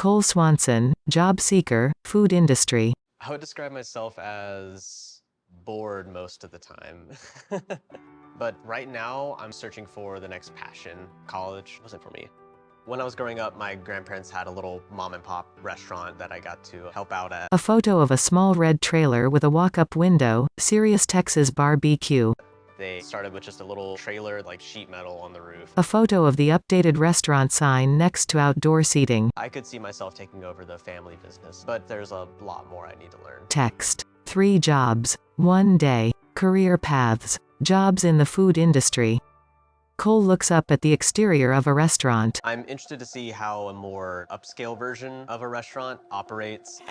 Cole Swanson, job seeker, food industry. I would describe myself as bored most of the time. But right now, I'm searching for the next passion. College wasn't for me. When I was growing up, my grandparents had a little mom and pop restaurant that I got to help out at. A photo of a small red trailer with a walk-up window, Sirius Texas Barbecue. They started with just a little trailer, like sheet metal on the roof. A photo of the updated restaurant sign next to outdoor seating. I could see myself taking over the family business, but there's a lot more I need to learn. Text. 3 jobs. 1 day. Career paths. Jobs in the food industry. Cole looks up at the exterior of a restaurant. I'm interested to see how a more upscale version of a restaurant operates.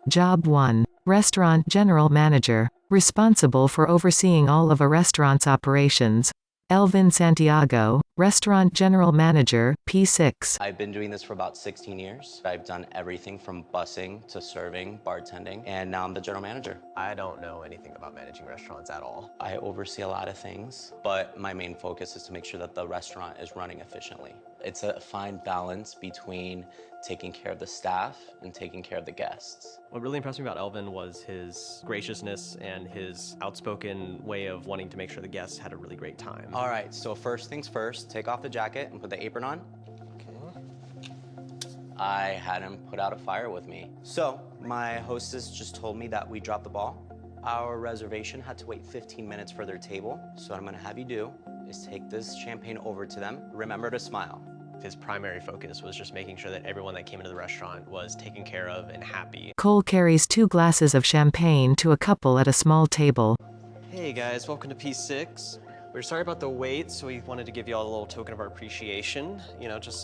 Job 1. Restaurant General Manager. Responsible for overseeing all of a restaurant's operations. Elvin Santiago, Restaurant General Manager, P6. I've been doing this for about 16 years. I've done everything from busing to serving, bartending, and now I'm the general manager. I don't know anything about managing restaurants at all. I oversee a lot of things, but my main focus is to make sure that the restaurant is running efficiently. It's a fine balance between taking care of the staff and taking care of the guests. What really impressed me about Elvin was his graciousness and his outspoken way of wanting to make sure the guests had a really great time. All right, so first things first, take off the jacket and put the apron on. Okay. I had him put out a fire with me. So my hostess just told me that we dropped the ball. Our reservation had to wait 15 minutes for their table. So what I'm gonna have you do is take this champagne over to them. Remember to smile. His primary focus was just making sure that everyone that came into the restaurant was taken care of and happy. Cole carries 2 glasses of champagne to a couple at a small table. Hey guys, welcome to P6. We're sorry about the wait, so we wanted to give you all a little token of our appreciation. You know, just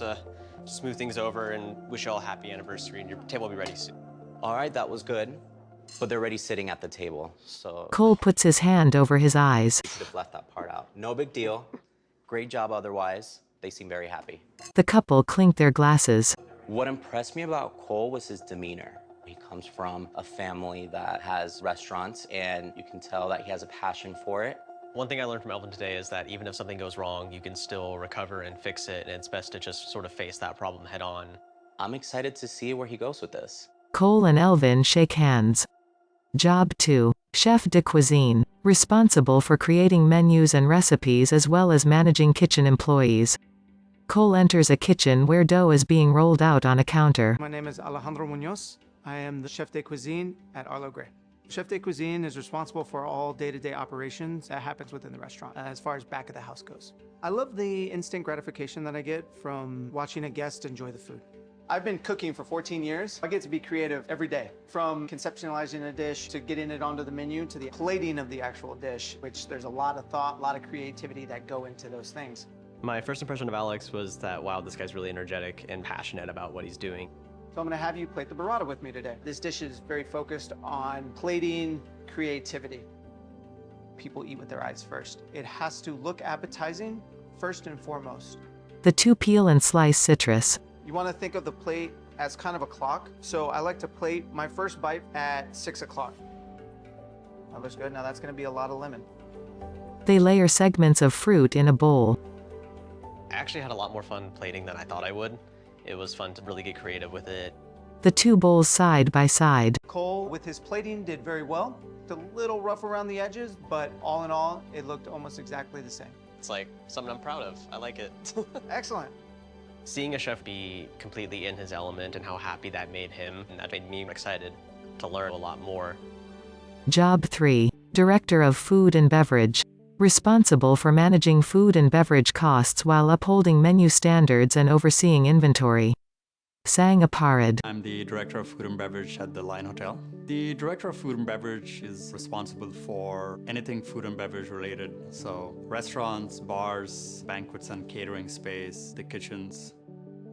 smooth things over and wish you all a happy anniversary, and your table will be ready soon. All right, that was good. But they're already sitting at the table, so Cole puts his hand over his eyes. you should have left that part out. No big deal. Great job otherwise. They seem very happy. The couple clink their glasses. What impressed me about Cole was his demeanor. He comes from a family that has restaurants, and you can tell that he has a passion for it. One thing I learned from Elvin today is that even if something goes wrong, you can still recover and fix it, and it's best to just sort of face that problem head on. I'm excited to see where he goes with this. Cole and Elvin shake hands. Job 2. Chef de cuisine. Responsible for creating menus and recipes as well as managing kitchen employees. Cole enters a kitchen where dough is being rolled out on a counter. My name is Alejandro Munoz. I am the chef de cuisine at Arlo Gray. Chef de cuisine is responsible for all day-to-day operations that happens within the restaurant, as far as back of the house goes. I love the instant gratification that I get from watching a guest enjoy the food. I've been cooking for 14 years. I get to be creative every day, from conceptualizing a dish to getting it onto the menu to the plating of the actual dish, which there's a lot of thought, a lot of creativity that go into those things. My first impression of Alex was that, wow, this guy's really energetic and passionate about what he's doing. So I'm gonna have you plate the burrata with me today. This dish is very focused on plating creativity. People eat with their eyes first. It has to look appetizing first and foremost. The 2 peel and slice citrus. You wanna think of the plate as kind of a clock. So I like to plate my first bite at 6 o'clock. That looks good. Now that's gonna be a lot of lemon. They layer segments of fruit in a bowl. I actually had a lot more fun plating than I thought I would. It was fun to really get creative with it. The 2 bowls side by side. Cole, with his plating, did very well. It's a little rough around the edges, but all in all, it looked almost exactly the same. It's like something I'm proud of. I like it. Excellent. Seeing a chef be completely in his element and how happy that made him, and that made me excited to learn a lot more. Job 3. Director of Food and Beverage. Responsible for managing food and beverage costs while upholding menu standards and overseeing inventory. Sang Aparad. I'm the Director of Food and Beverage at the Lion Hotel. The Director of Food and Beverage is responsible for anything food and beverage related. So restaurants, bars, banquets and catering space, the kitchens.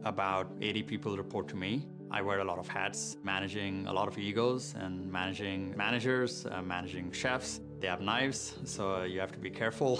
About 80 people report to me. I wear a lot of hats, managing a lot of egos and managing managers, managing chefs. They have knives, so you have to be careful.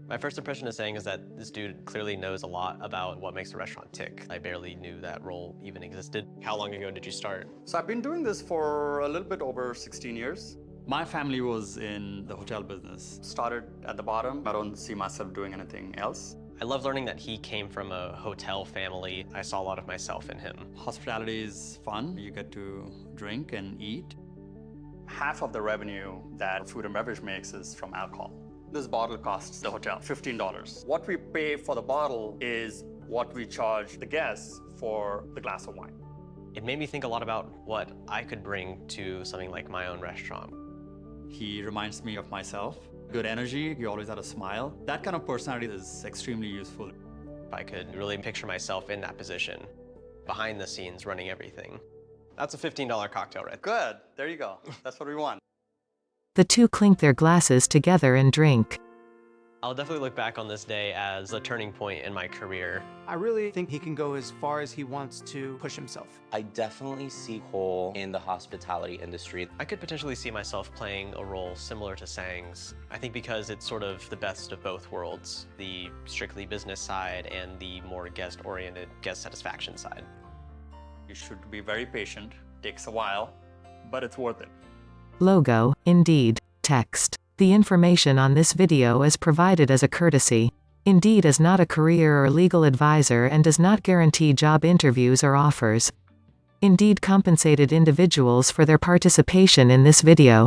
My first impression of saying is that this dude clearly knows a lot about what makes a restaurant tick. I barely knew that role even existed. How long ago did you start? So I've been doing this for a little bit over 16 years. My family was in the hotel business. Started at the bottom. I don't see myself doing anything else. I love learning that he came from a hotel family. I saw a lot of myself in him. Hospitality is fun. You get to drink and eat. Half of the revenue that food and beverage makes is from alcohol. This bottle costs the hotel $15. What we pay for the bottle is what we charge the guests for the glass of wine. It made me think a lot about what I could bring to something like my own restaurant. He reminds me of myself. Good energy, he always had a smile. That kind of personality is extremely useful. I could really picture myself in that position, behind the scenes, running everything. That's a $15 cocktail right there. Good, there you go. That's what we want. The two clink their glasses together and drink. I'll definitely look back on this day as a turning point in my career. I really think he can go as far as he wants to push himself. I definitely see Cole in the hospitality industry. I could potentially see myself playing a role similar to Sang's. I think because it's sort of the best of both worlds, the strictly business side and the more guest-oriented, guest satisfaction side. You should be very patient. Takes a while, but it's worth it. Logo, Indeed, text. The information on this video is provided as a courtesy. Indeed is not a career or legal advisor and does not guarantee job interviews or offers. Indeed compensated individuals for their participation in this video.